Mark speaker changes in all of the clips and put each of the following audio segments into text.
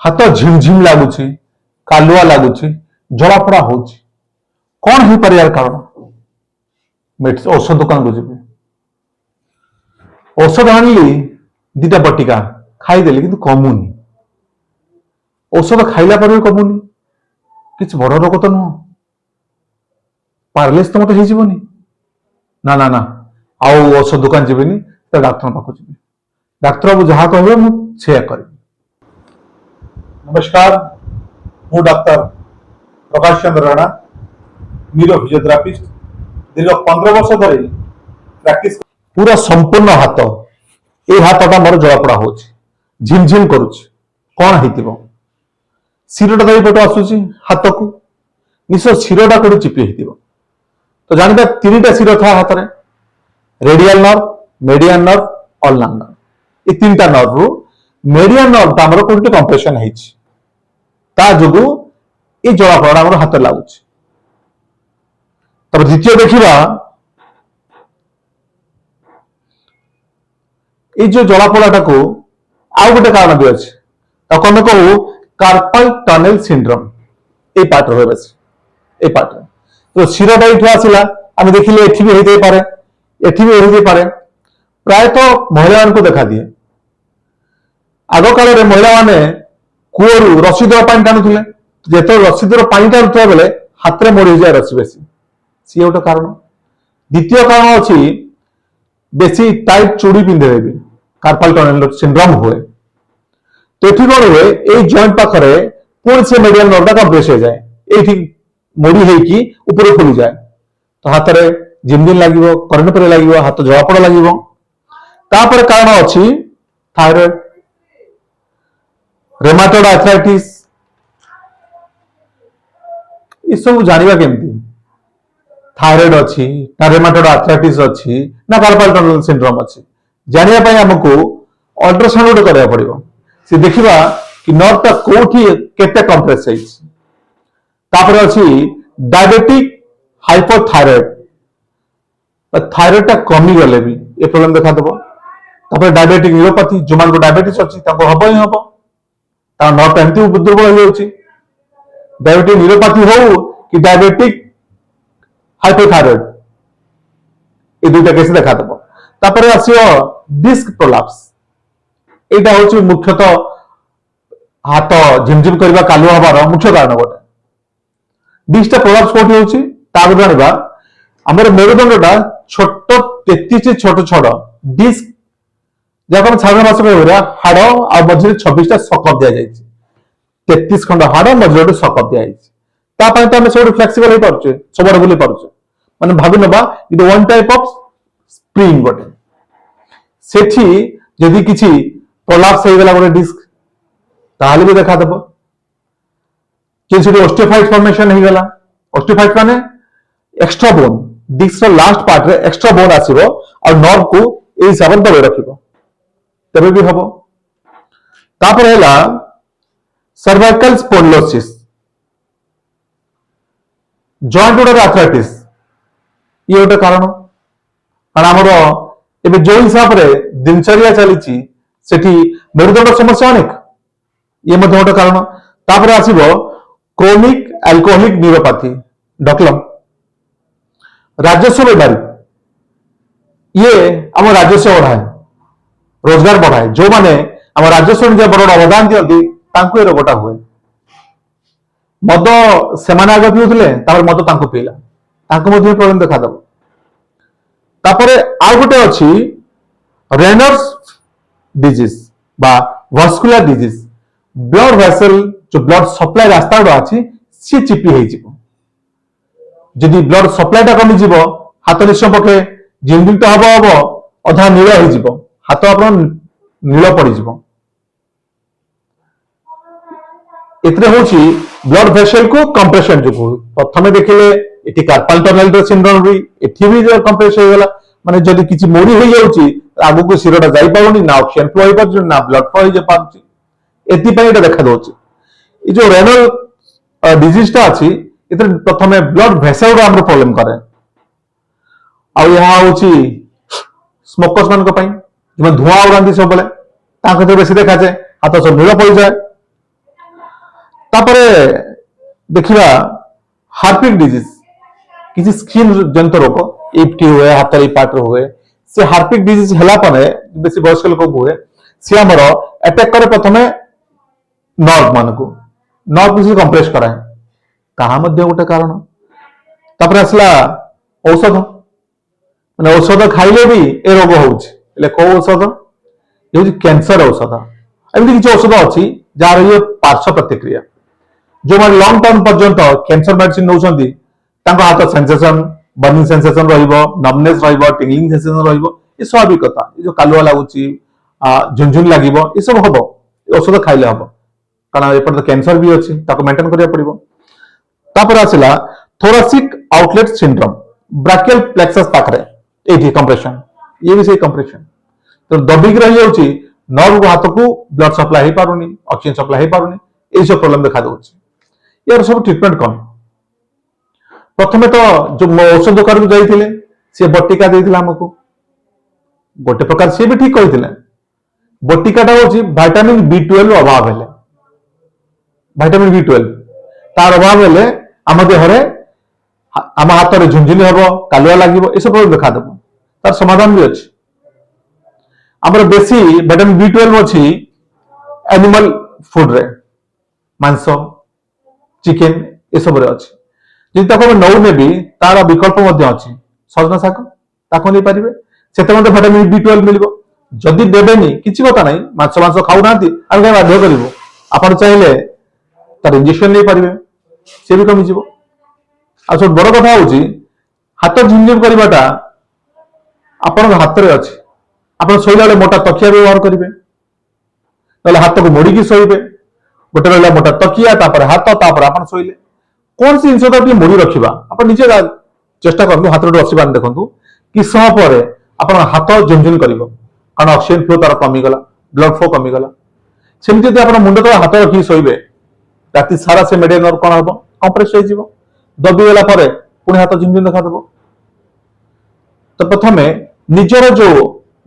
Speaker 1: हाथ झिमझिम लगुच कालुआ लगुच जलापड़ा हो कौन हो पारे यार कारण औषध दुकान को जी औषध आनली दीटा बटिका खाईदेली कि कमुनी औषध खाइला पर भी कमुनी किसी बड़ रोग तो नुह पारालिस तो मत होनी ना ना ना आउ औषध दुकान जीविनी तो डाक्तर पाक जी डाक्तर बाबू जहाँ कहे मुझे करी।
Speaker 2: नमस्कार हूँ doctor Prakash Chandra Rana neuro physiotherapist दीर्घ 15 वर्ष धरी प्रैक्टिस
Speaker 1: पूरा संपूर्ण हाथ ये हाथटा मोर जलापड़ा हो झिमझिम करुच कौन हो शिरोटा पटे आसूची हाथ को निश्चय शिरोटा कौट चिपी हो तो जानते 3टा शिर था हाथ में radial nerve median nerve ulnar nerve ये 3टा नर्व रु मेडियन नर्व आमर कौट कंप्रेशन जो ये जलापड़ा आम हाथ लगुच। तब द्वितीय देखा ये जो जलापड़ा को आउ गोटे कारण भी अच्छे आम कहू कार्पल टनेल सिंड्रोम ये पार्ट रहे ये पार्ट तो शिरोटा ये आसला आम देखिले एठी भी होते पारे एठी भी होते पारे प्रायतः महिला को देखा दिए आग काल महिला माने कूअरु रसी दर पानी टाणुले जो रसी दर पानी टाणुवा बेले हाथ में मोड़ी जाए रसी बेसी सी गोटे कारण। द्वितीय कारण अच्छी बेसी टाइट चूड़ी पिंधे भी कार्पल टनेल सिंड्रोम हुए तो ये कौन हुए ये जॉइंट पाखे पुणी से मेडियल नर्वटा कंप्रेस हो जाए ये मोड़ी होगी ऊपर खोली जाए तो हाथ में जिमजिम लगे करेन्ट पर लगे हाथ जलापड़ा लगे तापर कारण अच्छी थायराइड रेमाटॉइड आर्थराइटिस ये सब जानिबा केमती थायराइड अच्छी ना रेमाटॉइड आर्थराइटिस अच्छी ना कार्पल टनेल सिंड्रोम अच्छी जानिबा पई हमको अल्ट्रासाउंड गोटे करबा पड़िबो से देखिबा कि नर्वटा कोठी केते कंप्रेस है तापर अच्छी डायबिटिक हाइपोथायराइड थायराइड टा कमी गले भी ये प्रॉब्लम देखा देबो तापर डायबिटिक न्यूरोपैथी जो मान को डायबिटीज अच्छी ताको हबो ही हबो ता नर्व एमती दुर्बल हो जाउची डायबिटिक न्यूरोपैथी हो कि डायबिटिक हाइपोथायराइड ये दुईटा केस देखा देबो तापर आसियो डिस्क प्रोलैप्स एटा होची मुख्यतः हाथ झिमझिम करबा कालुआ हबार मुख्य कारण गोटे डिस्क प्रोलैप्स कोठी होची ता जानबा हमर मेरुदंडटा छोट 33 छोट छोट डिस्क जब हम साधारण भाषा में हाड़ आ मझे 26टा सकप दि जाए 33 खंड हाड़ मझे गोटे सकप दि जाए तो आम सब फ्लेक्सिबल हो पारे सब बुली पारे मैंने भावी नवा it one type of spring गोटे सेठी यदि किसी प्रोलैप्स हो गला गोटे डिस्क ताहले भी देखा देबो कि ऑस्टियोफाइट फॉर्मेशन हो गला ऑस्टियोफाइट माने extra bone disc last part रे एक्स्ट्रा बोन आसीबो और नर्व को ए हिसाब से दबे रखिबो तबे भी हबो। तापर हैला सर्वाइकल स्पोंडिलोसिस जॉइंट गोटे आर्थराइटिस ये गोटे कारण आमर एबे जो हिसाब से दिनचर्या चली सेठी मेरुदंड समस्या अनेक ये मध्य गोटे कारण तापर आसीबो क्रोनिक अल्कोहलिक न्यूरोपैथी डकलम राजस्व बेमारी ये आम राजस्व बढ़ाए रोजगार बढ़ाए जो माने आम राजस्व निजे बड़ अवदान दियंती तांको ये रोगटा हुए मद सेमाने आगे पिउथिले तापर मद तांको पीला तांको मध्य प्रॉब्लम देखा दब तापरे आ गोटे अछि रेनर्स डिजीज बा वास्कुलर डिजीज ब्लड वेसल जो ब्लड सप्लाई रास्ता गुड़ा अच्छी सी चिपी हो जदि ब्लड सप्लाईटा कमी जीव हाथ निश्चय पके झिमझिम तो हम हम अधा नील हो हाथ आप नील पड़ ब्लड वेसल को कंप्रेशन जो प्रथम देखिले ये कार्पल टनेल सिंड्रोम भी एठी भी कंप्रेस हो गला माने जदि किसी मोड़ी हो जाउची आगु को सिरोटा जाई पाउनी ना ऑक्सीजन फ्लो हो पाउची ना ब्लड फ्लो हो पाउची एथिपाई एटा देखा दउची ये जो रेनल डिजीज टा अछि इधर प्रथमे ब्लड वेसल रो हमरो प्रॉब्लम करे आ यहाँ होची स्मोकर्स मान को पई जो धुआं उड़ांती सब बेले ताको तो बेसी देखा जाए हाथ सब नील पड़ जाए तापर देखिबा हार्पिक डिजीज किसी स्किन जनित रोग इफ्टी हुए हाथ पार्ट हुए से हार्पिक डिजीज हला परे बेसी वयस्क लोक हुए सी आमर अटैक करे प्रथमे नर्व मान को नर्व किसी कंप्रेस कराए ताहा मध्य गोटे कारण तापर आसला औषध माने औषध खाइले भी ए रोग होउछि એટલે को औषध ये होछि कैंसर औषध एमती किसी औषध अच्छी जार ये पार्श्व प्रतिक्रिया जो माने लॉन्ग टर्म पर्यंत कैंसर मेडिसिन नौछंती तांको हाथ सेंसेशन बर्निंग सेंसेशन रहिबो नमनेस रहिबो टिंगलिंग सेंसेशन रहिबो ये स्वाभाविक कथा ये जो कालुआ लागुची झुनझुन लागिबो ये सब हबो औषध खाइले हबो कारण एपर तो कैंसर भी अछि ताको मेंटेन करिया पड़िबो तापर आसिला thoracic outlet syndrome brachial plexus पाखरे एठी कंप्रेशन ये भी सही कंप्रेशन तो दबिक रही जाउची नर्व को हाथ को ब्लड सप्लाई हो पारुनी ऑक्सीजन सप्लाई हो पारुनी ये सब प्रॉब्लम देखा दउची यार सब ट्रीटमेंट कौन प्रथमे तो जो औषध दुकान को जाइथिले से बटिका देइथिला हमको गोटे प्रकार से भी ठीक कहिथिले बटिकाटा होची विटामिन B12 अभाव हेले विटामिन B12 तार अभाव हेले आम देहरे आम हाथ में झुंझुनी हबो कालुआ लागिबो ए सब प्रॉब्लम देखा देबो तार समाधान भी अछि हमर बेसी विटामिन B12 अछि एनिमल फूड रे मांस चिकन ए सब रे अछि जदि ताको नौ नेबी तार विकल्प मध्य अछि सजना शाक ताको नै परिबे सेते मध्य विटामिन B12 मिलिबो जदि देबेनी किछि कथा नै मांस मांस खाउ नांती आ काय बाध्य करिवो आपण चाहिले तार इंजेक्शन नै परिबे से भी कमी जिवो आ सब बड़ कथा होची हाथ झिमझिम करबाटा आपण हाथ रे अछि आपण सोइला बेले मोटा तकिया व्यवहार करिवे तले हाथ को मोड़ी की सोइबे गोटे रहला मोटा तकिया तापर हाथ तापर आपण सोइले कौन सी जिनस तो मोड़ी रखिबा आपण निजे चेष्टा करनु हाथ रे बसिबान देखंतु कि समय पर आपण हाथ झिमझिम करिवो कारण ऑक्सीजन फ्लो तार कमी गला ब्लड फ्लो कमी गला सेमति यदि आपण मुंड तो हाथ रखि सोइबे राति सारा से मेडियल नर्व कोन हबो कंप्रेस हो जिवो दबी गला परे पुणी हाथ झिमझिम देखा देबो तो प्रथमे निजर जो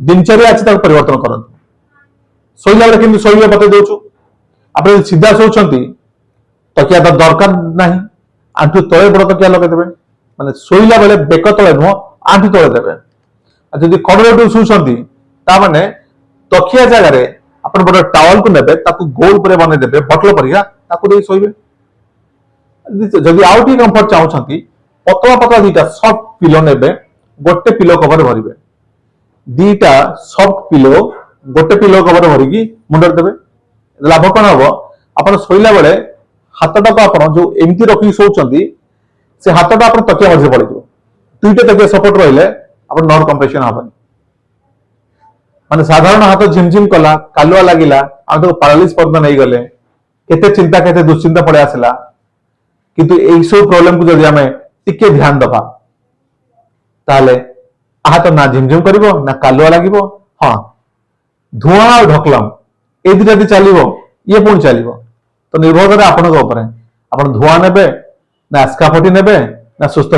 Speaker 1: दिनचर्या अछि ताको परिवर्तन करंतु सोइला बेले केमि सोइबे बते दोछु आपण सीधा सोचंती तकिया तो दरकार नाही आंठु तळे बड़ तकिया लगे देबे माने सोइला बेले बेक तळे नुह आंठु तळे देबे आ जदि कड़ोटू सुसंती ता माने तकिया जगह रे आपण बड़ टावल को नेबे ताको गोल परे बने देबे बटल परिया ताको दे सोइबे जदि आउ टी कंफर्ट चाहउछंती पतला पतला दीटा सॉफ्ट पिलो नेबे गोटे पिलो कवर भरिबे दीटा सॉफ्ट पिलो गोटे पिलो कवर भरिकी मुंडर देबे लाभ कोन हबो आपण सोइला बेले हाथटा को आपण जो एमती रखी सोचंती से हाथटा आपण तकिया मझे पड़े दियो दुईटा तकिया सपोर्ट रहिले आपण नर्व कंप्रेशन हबनी माने साधारण हाथ झिमझिम कला कालुआ लागिला आ तो पैरालिसिस पर्यंत नहीं गले केते चिंता केते दुश्चिंता पड़े आसला किंतु एई सब प्रॉब्लम को जदि हमें टिके ध्यान दबा ताले हाथ ना झिमझिम करिवो ना कालुआ लागिवो हां धुआं और ढकलम ए दिटा दि चलिवो ये पुणी चलिवो तो निर्भर करे आपन ऊपर आपण धुआं नेबे ना स्काफटी नेबे ना सुस्थ